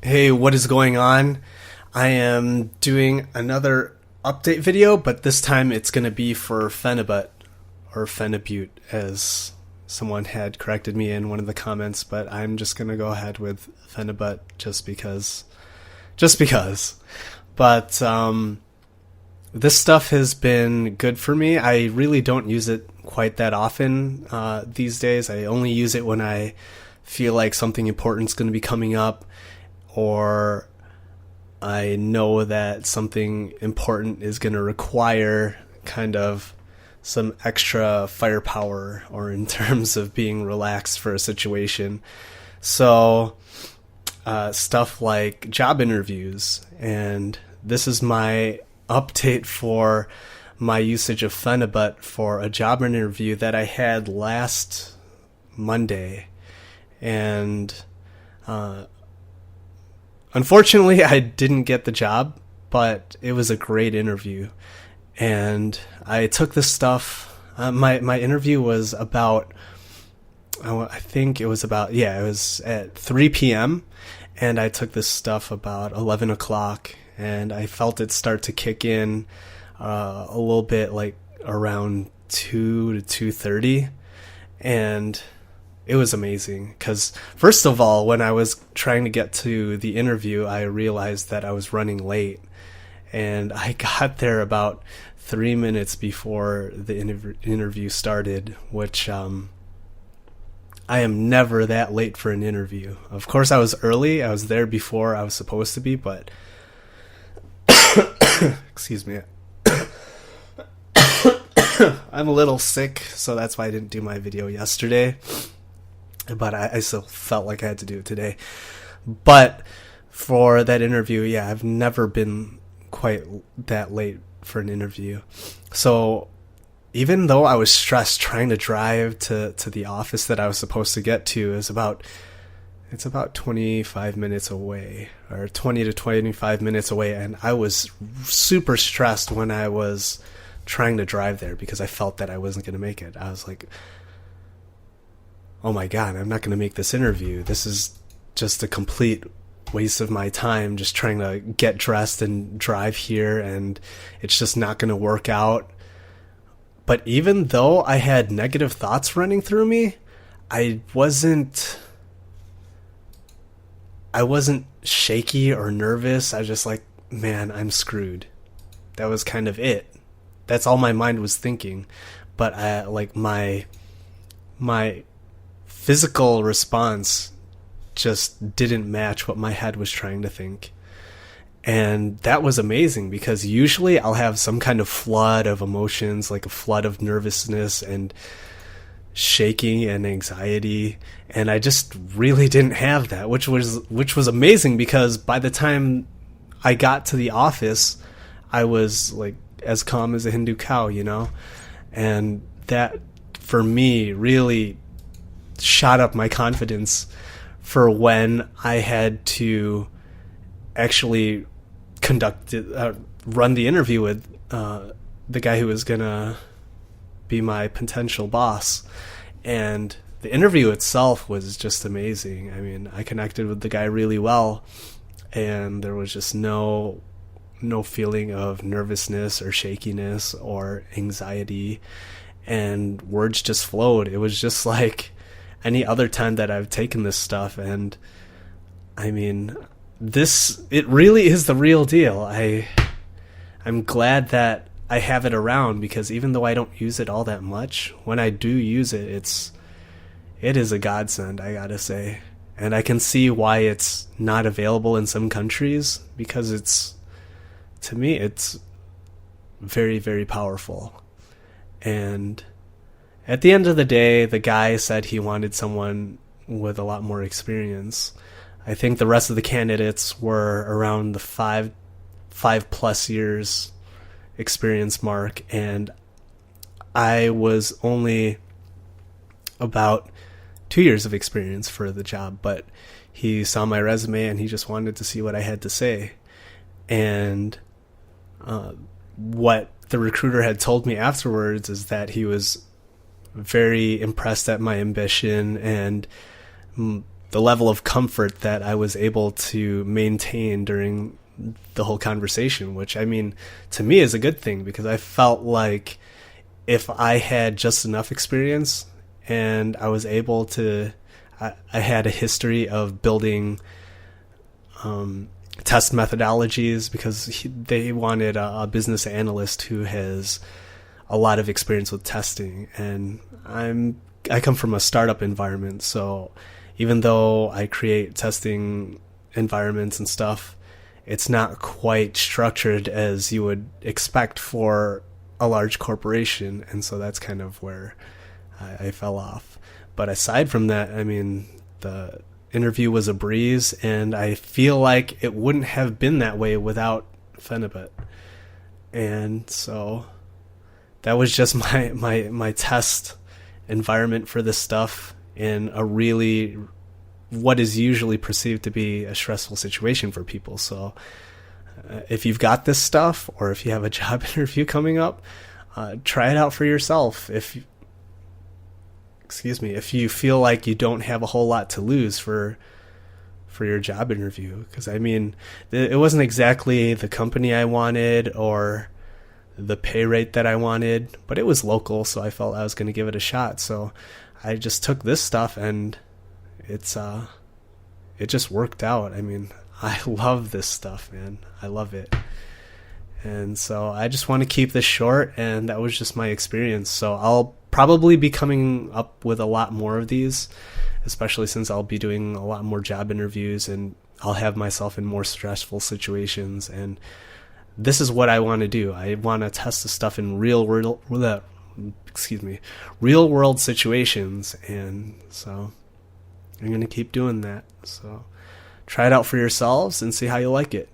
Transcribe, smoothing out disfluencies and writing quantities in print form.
Hey, what is going on? I am doing another update video, but this time it's going to be for Phenibut, or Phenibut, as someone had corrected me in one of the comments, but I'm just going to go ahead with Phenibut just because. But this stuff has been good for me. I really don't use it quite that often these days. I only use it when I feel like something important is going to be coming up, or I know that something important is going to require kind of some extra firepower, or in terms of being relaxed for a situation. So stuff like job interviews, and this is my update for my usage of Phenibut for a job interview that I had last Monday. And unfortunately, I didn't get the job, but it was a great interview. And I took this stuff. My interview was about, I think it was about, it was at 3 p.m. And I took this stuff about 11 o'clock. And I felt it start to kick in a little bit like around 2 to 2:30. And it was amazing because, first of all, when I was trying to get to the interview, I realized that I was running late. And I got there about 3 minutes before the interview started, which I am never that late for an interview. Of course, I was early. I was there before I was supposed to be, but excuse me. I'm a little sick, so that's why I didn't do my video yesterday. But I still felt like I had to do it today. But for that interview, I've never been quite that late for an interview. So even though I was stressed trying to drive to the office that I was supposed to get to, it's about 25 minutes away, or 20 to 25 minutes away, and I was super stressed when I was trying to drive there because I felt that I wasn't going to make it. I was like, oh my God, I'm not going to make this interview. This is just a complete waste of my time just trying to get dressed and drive here, and it's just not going to work out. But even though I had negative thoughts running through me, I wasn't shaky or nervous. I was just like, man, I'm screwed. That was kind of it. That's all my mind was thinking. But my physical response just didn't match what my head was trying to think. And that was amazing because usually I'll have some kind of flood of emotions, like a flood of nervousness and shaking and anxiety, and I just really didn't have that, which was amazing because by the time I got to the office, I was like as calm as a Hindu cow, and that for me really shot up my confidence for when I had to actually run the interview with the guy who was gonna be my potential boss. And the interview itself was just amazing. I mean, I connected with the guy really well, and there was just no feeling of nervousness or shakiness or anxiety, and words just flowed. It was just like any other time that I've taken this stuff, and I mean, it really is the real deal. I'm glad that I have it around because even though I don't use it all that much, when I do use it, it is a godsend, I gotta say. And I can see why it's not available in some countries because to me, it's very, very powerful. And at the end of the day, the guy said he wanted someone with a lot more experience. I think the rest of the candidates were around the 5+ years experience mark, and I was only about 2 years of experience for the job, but he saw my resume and he just wanted to see what I had to say. And what the recruiter had told me afterwards is that he was very impressed at my ambition and the level of comfort that I was able to maintain during the whole conversation, which, I mean, to me is a good thing, because I felt like if I had just enough experience and I was able to, I had a history of building test methodologies, because they wanted a business analyst who has a lot of experience with testing, and I come from a startup environment, so even though I create testing environments and stuff, it's not quite structured as you would expect for a large corporation, and so that's kind of where I fell off. But aside from that, I mean, the interview was a breeze, and I feel like it wouldn't have been that way without Phenibut. And so that was just my test environment for this stuff in a really, what is usually perceived to be a stressful situation for people. So if you've got this stuff, or if you have a job interview coming up, try it out for yourself. If you feel like you don't have a whole lot to lose for your job interview. Because, I mean, it wasn't exactly the company I wanted or the pay rate that I wanted, but it was local, so I felt I was going to give it a shot. So I just took this stuff, and it just worked out. I mean, I love this stuff, man. I love it. And so I just want to keep this short, and that was just my experience. So I'll probably be coming up with a lot more of these, especially since I'll be doing a lot more job interviews, and I'll have myself in more stressful situations. And this is what I want to do. I want to test the stuff in real world situations, and so I'm going to keep doing that. So try it out for yourselves and see how you like it.